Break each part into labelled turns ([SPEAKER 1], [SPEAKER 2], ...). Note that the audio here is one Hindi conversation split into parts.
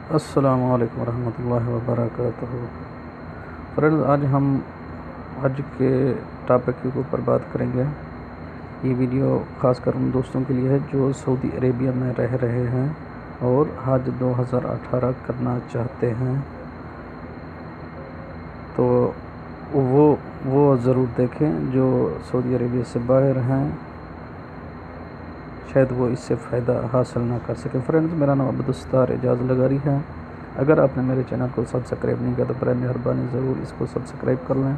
[SPEAKER 1] अस्सलामु अलैकुम रहमतुल्लाहि व बरकातुहू। फ्रेंड्स, आज हम हज के टॉपिक के ऊपर बात करेंगे। ये वीडियो ख़ासकर उन दोस्तों के लिए है जो सऊदी अरेबिया में रह रहे हैं और हज 2018 करना चाहते हैं। तो वो ज़रूर देखें जो सऊदी अरेबिया से बाहर हैं, शायद वो इससे फ़ायदा हासिल ना कर सके। फ्रेंड्स, मेरा नाम अब्दुस्तार एजाज़ लगारी है। अगर आपने मेरे चैनल को सब्सक्राइब नहीं किया तो बराए मेहरबानी ज़रूर इसको सब्सक्राइब कर लें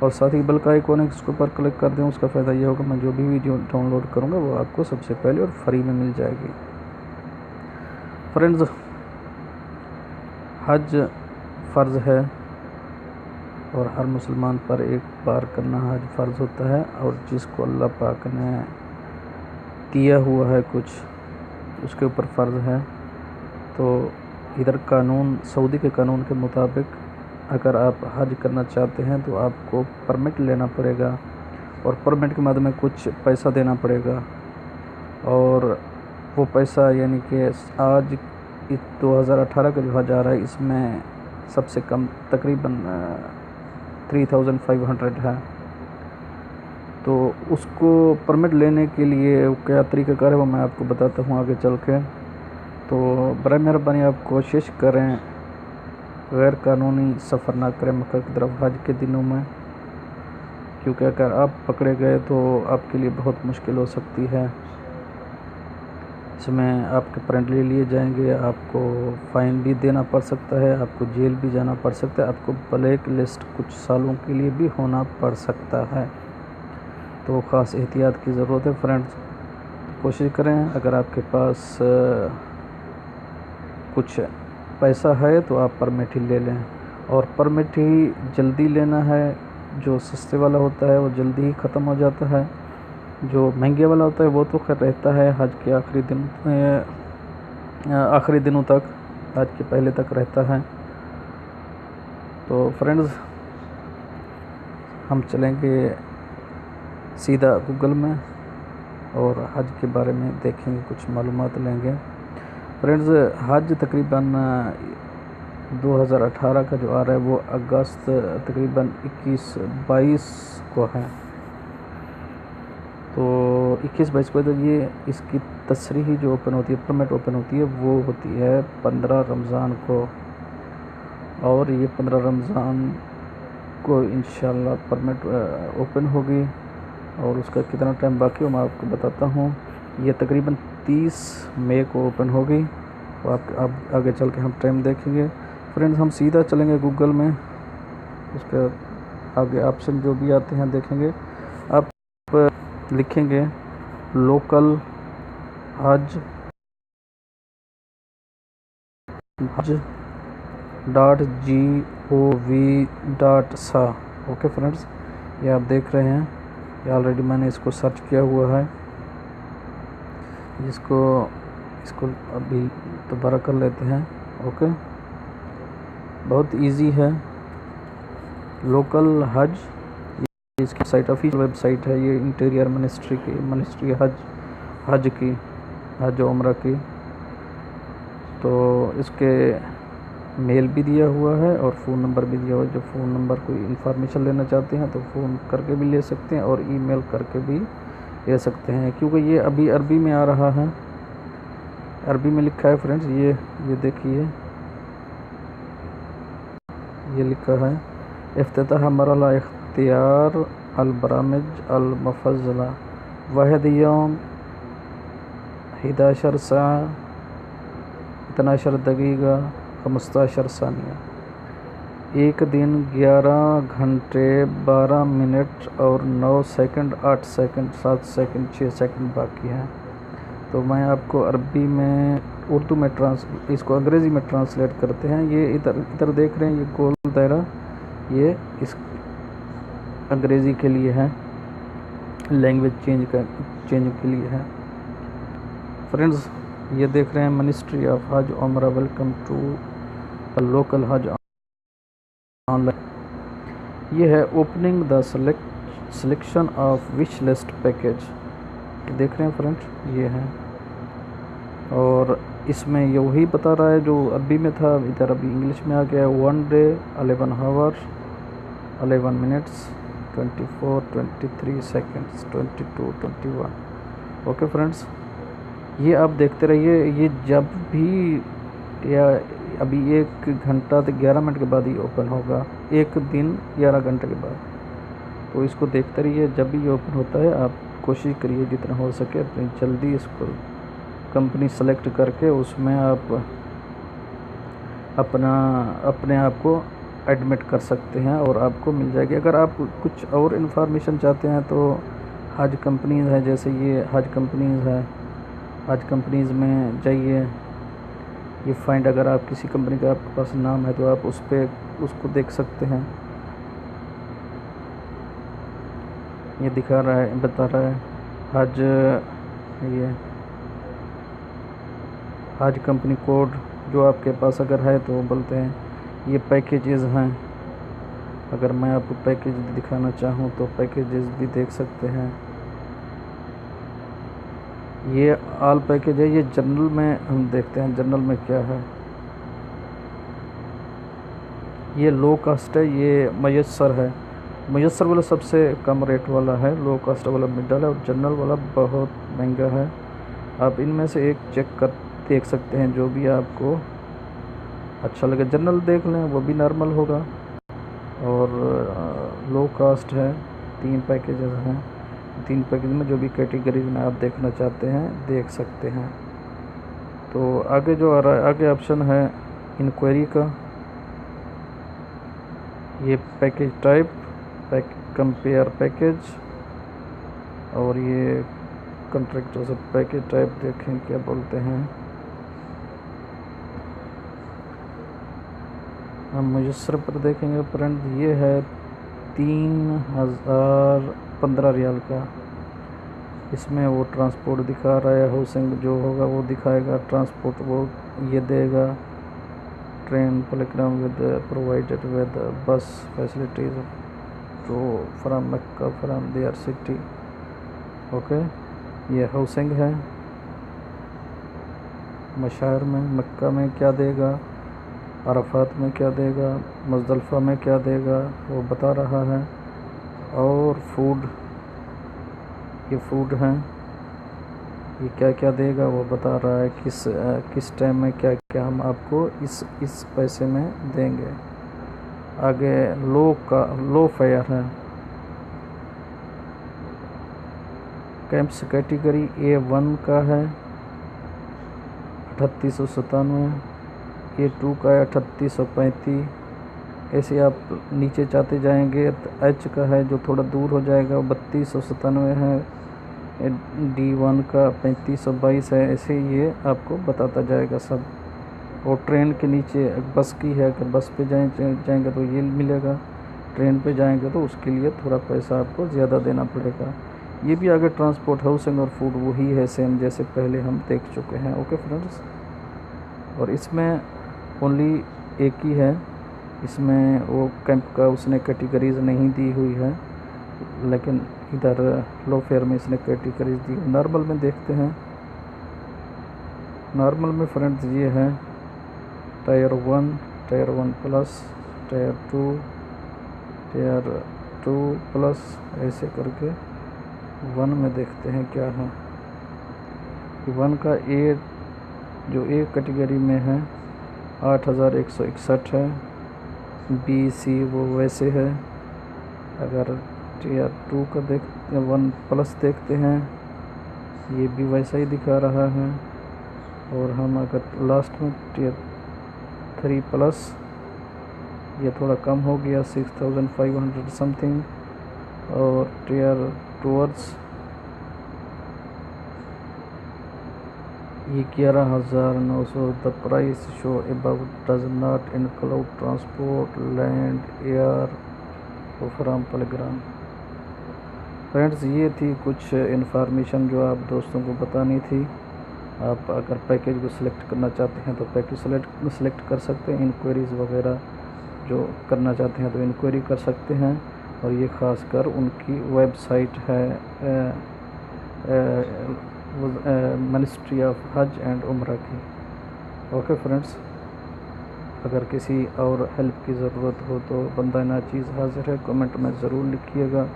[SPEAKER 1] और साथ ही बेल का आइकॉन है इसके ऊपर क्लिक कर दें। उसका फ़ायदा ये होगा मैं जो भी वीडियो डाउनलोड करूँगा वो आपको सबसे पहले और फ्री में मिल जाएगी। फ्रेंड्स, हज फ़र्ज़ है और हर मुसलमान पर एक बार करना हज फ़र्ज़ होता है, और जिसको अल्लाह पाक ने दिया हुआ है कुछ उसके ऊपर फ़र्ज़ है। तो इधर कानून, सऊदी के कानून के मुताबिक अगर आप हज करना चाहते हैं तो आपको परमिट लेना पड़ेगा और परमिट के बाद में कुछ पैसा देना पड़ेगा। और वो पैसा यानी कि आज 2018 का जो हज आ रहा है इसमें सबसे कम तकरीबन 3500 है। तो उसको परमिट लेने के लिए क्या तरीक़ाकार है वो मैं आपको बताता हूँ आगे चल के। तो बराए मेहरबानी आप कोशिश करें गैर कानूनी सफ़र ना करें मक्का की तरफ हज के दिनों में, क्योंकि अगर आप पकड़े गए तो आपके लिए बहुत मुश्किल हो सकती है। इसमें आपके प्रिंट ले लिए जाएंगे, आपको फ़ाइन भी देना पड़ सकता है, आपको जेल भी जाना पड़ सकता है, आपको ब्लैक लिस्ट कुछ सालों के लिए भी होना पड़ सकता है। तो ख़ास एहतियात की ज़रूरत है। फ्रेंड्स, कोशिश करें अगर आपके पास कुछ पैसा है तो आप परमिट ही ले लें, और परमिट ही जल्दी लेना है। जो सस्ते वाला होता है वो जल्दी ही ख़त्म हो जाता है, जो महंगे वाला होता है वो तो खैर रहता है हज के आखिरी दिनों तक, हज के पहले तक रहता है। तो फ्रेंड्स, हम चलेंगे सीधा गूगल में और हज के बारे में देखेंगे, कुछ मालूमात लेंगे। फ्रेंड्स, हज तकरीबन 2018 का जो आ रहा है वो अगस्त तकरीबन 21-22 को है। तो 21-22 को तो ये इसकी तसरीही जो ओपन होती है, परमिट ओपन होती है, वो होती है 15 रमज़ान को। और ये 15 रमज़ान को इंशाल्लाह परमिट ओपन होगी, और उसका कितना टाइम बाकी हो मैं आपको बताता हूँ। ये तकरीबन 30 मई को ओपन होगी। तो आप आगे चल के हम टाइम देखेंगे। फ्रेंड्स, हम सीधा चलेंगे गूगल में, उसके आगे ऑप्शन जो भी आते हैं देखेंगे। आप लिखेंगे लोकल हज .gov.sa। ओके फ्रेंड्स, ये आप देख रहे हैं, ये ऑलरेडी मैंने इसको सर्च किया हुआ है। इसको अभी दोबारा कर लेते हैं। ओके, बहुत इजी है। लोकल हज, इसकी साइट ऑफिशियल वेबसाइट है। ये इंटीरियर मिनिस्ट्री हज की, हज उम्रा की। तो इसके मेल भी दिया हुआ है और फ़ोन नंबर भी दिया हुआ है। जो फ़ोन नंबर कोई इन्फॉर्मेशन लेना चाहते हैं तो फ़ोन करके भी ले सकते हैं और ईमेल करके भी ले सकते हैं, क्योंकि ये अभी अरबी में आ रहा है, अरबी में लिखा है। फ्रेंड्स, ये देखिए, ये लिखा है इफ्तिताह मरहला इख्तियार अल-बरामिज अल-मुफज़्ज़ला वाहिद यौम 11 सा 12 दकीक़ा 15 सानिया। एक दिन 11 घंटे 12 मिनट और 9 सेकंड 8 सेकंड 7 सेकंड 6 सेकंड बाकी हैं। तो मैं आपको अरबी में, उर्दू में इसको अंग्रेज़ी में ट्रांसलेट करते हैं। ये इधर देख रहे हैं, ये गोल दायरा, ये इस अंग्रेज़ी के लिए है, लैंग्वेज चेंज के लिए है। फ्रेंड्स, ये देख रहे हैं मिनिस्ट्री ऑफ हज उम्रा वेलकम टू द लोकल हज ऑनलाइन। ये है opening the selection of wish list package. देख रहे हैं फ्रेंड्स, ये है। और इसमें ये वही बता रहा है जो अरबी में था, इधर अभी इंग्लिश में आ गया है। 1 day 11 hour 11 minutes 24 23 seconds 22 21। Okay friends, ये आप देखते रहिए। ये जब भी या अभी 1 घंटा तो 11 मिनट के बाद ही ओपन होगा, एक दिन 11 घंटे के बाद। तो इसको देखते रहिए, जब भी ये ओपन होता है आप कोशिश करिए जितना हो सके अपनी जल्दी इसको कंपनी सेलेक्ट करके उसमें आप अपने आप को एडमिट कर सकते हैं और आपको मिल जाएगी। अगर आप कुछ और इन्फॉर्मेशन चाहते हैं तो हज कंपनीज़ है, जैसे ये हज कंपनीज़ है, हज कंपनीज़ में जाइए, ये फाइंड, अगर आप किसी कंपनी का आपके पास नाम है तो आप उस पर उसको देख सकते हैं। ये दिखा रहा है, बता रहा है हज, ये हज कंपनी कोड जो आपके पास अगर है तो बोलते हैं ये पैकेजेस हैं। अगर मैं आपको पैकेज दिखाना चाहूँ तो पैकेजेस भी देख सकते हैं। ये ऑल पैकेज है। ये जनरल में हम देखते हैं जनरल में क्या है। ये लो कास्ट है, ये मयस्सर है। मयस्सर वाला सबसे कम रेट वाला है, लो कास्ट वाला मिडल है और जनरल वाला बहुत महंगा है। आप इनमें से एक चेक कर देख सकते हैं जो भी आपको अच्छा लगे। जनरल देख लें, वो भी नॉर्मल होगा और लो कास्ट है। 3 पैकेजेस हैं, 3 पैकेज में जो भी कैटेगरी में आप देखना चाहते हैं देख सकते हैं। तो आगे जो आ रहा है, आगे ऑप्शन है इंक्वायरी का। ये पैकेज टाइप, कंपेयर पैकेज, और ये कॉन्ट्रैक्टर से पैकेज टाइप देखें क्या बोलते हैं। हम मुयस्सर पर देखेंगे फ्रेंड, ये है 3015 रियाल का। इसमें वो ट्रांसपोर्ट दिखा रहा है, हाउसिंग जो होगा वो दिखाएगा, ट्रांसपोर्ट वो ये देगा, train pilgrim with provided with bus facilities to from Makkah from their city. Okay, ये हाउसिंग है। मशायर में मक्का में क्या देगा, अरफात में क्या देगा, मुज़दलिफ़ा में क्या देगा वो बता रहा है। और फूड, ये फूड हैं, ये क्या क्या देगा वो बता रहा है। किस टाइम में क्या क्या हम आपको इस पैसे में देंगे। आगे लो फेयर है। कैंप्स कैटेगरी A1 का है 3897, A2 का है 3835। ऐसे आप नीचे जाते जाएंगे तो H का है जो थोड़ा दूर हो जाएगा 3297 है, D1 का 3522 है। ऐसे ये आपको बताता जाएगा सब। और ट्रेन के नीचे बस की है, अगर बस पे जाएंगे तो ये मिलेगा, ट्रेन पे जाएंगे तो उसके लिए थोड़ा पैसा आपको ज़्यादा देना पड़ेगा। ये भी आगे ट्रांसपोर्ट, हाउसिंग और फूड वही है सेम जैसे पहले हम देख चुके हैं। ओके फ्रेंड्स, और इसमें ओनली एक ही है, इसमें वो कैंप का उसने कैटेगरीज नहीं दी हुई है, लेकिन इधर लो फेयर में इसने कैटेगरीज दी। नॉर्मल में देखते हैं। नॉर्मल में फ्रेंड्स ये है tyre 1, tyre 1 plus, tyre 2 plus, ऐसे करके 1 में देखते हैं क्या है। 1 का जो ए कैटेगरी में है 8161 है, BC वो वैसे है। अगर टायर 2 का 1 प्लस देखते हैं, ये भी वैसा ही दिखा रहा है। और हम अगर लास्ट में टायर 3 प्लस, ये थोड़ा कम हो गया 6500 समथिंग। और टायर टूवर्ड्स ये 11900। The price show about does not include transport, land, air from प्लेग्राम। फ्रेंड्स, ये थी कुछ इन्फॉर्मेशन जो आप दोस्तों को बतानी थी। आप अगर पैकेज को सिलेक्ट करना चाहते हैं तो पैकेज सिलेक्ट कर सकते हैं। इंक्वायरीज़ वगैरह जो करना चाहते हैं तो इंक्वायरी कर सकते हैं। और ये ख़ासकर उनकी वेबसाइट है मिनिस्ट्री ऑफ हज एंड उम्रा की। ओके फ्रेंड्स, अगर किसी और हेल्प की ज़रूरत हो तो बंदा नाचीज़ हाज़िर है, कमेंट में ज़रूर लिखिएगा।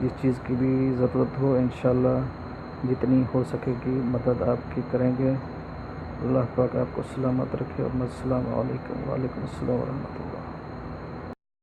[SPEAKER 1] इस चीज़ की भी ज़रूरत हो, इंशाल्लाह जितनी हो सकेगी मदद आपकी करेंगे। अल्लाह पाक आपको सलामत रखे और अस्सलाम वालेकुम व रहमतुल्लाह।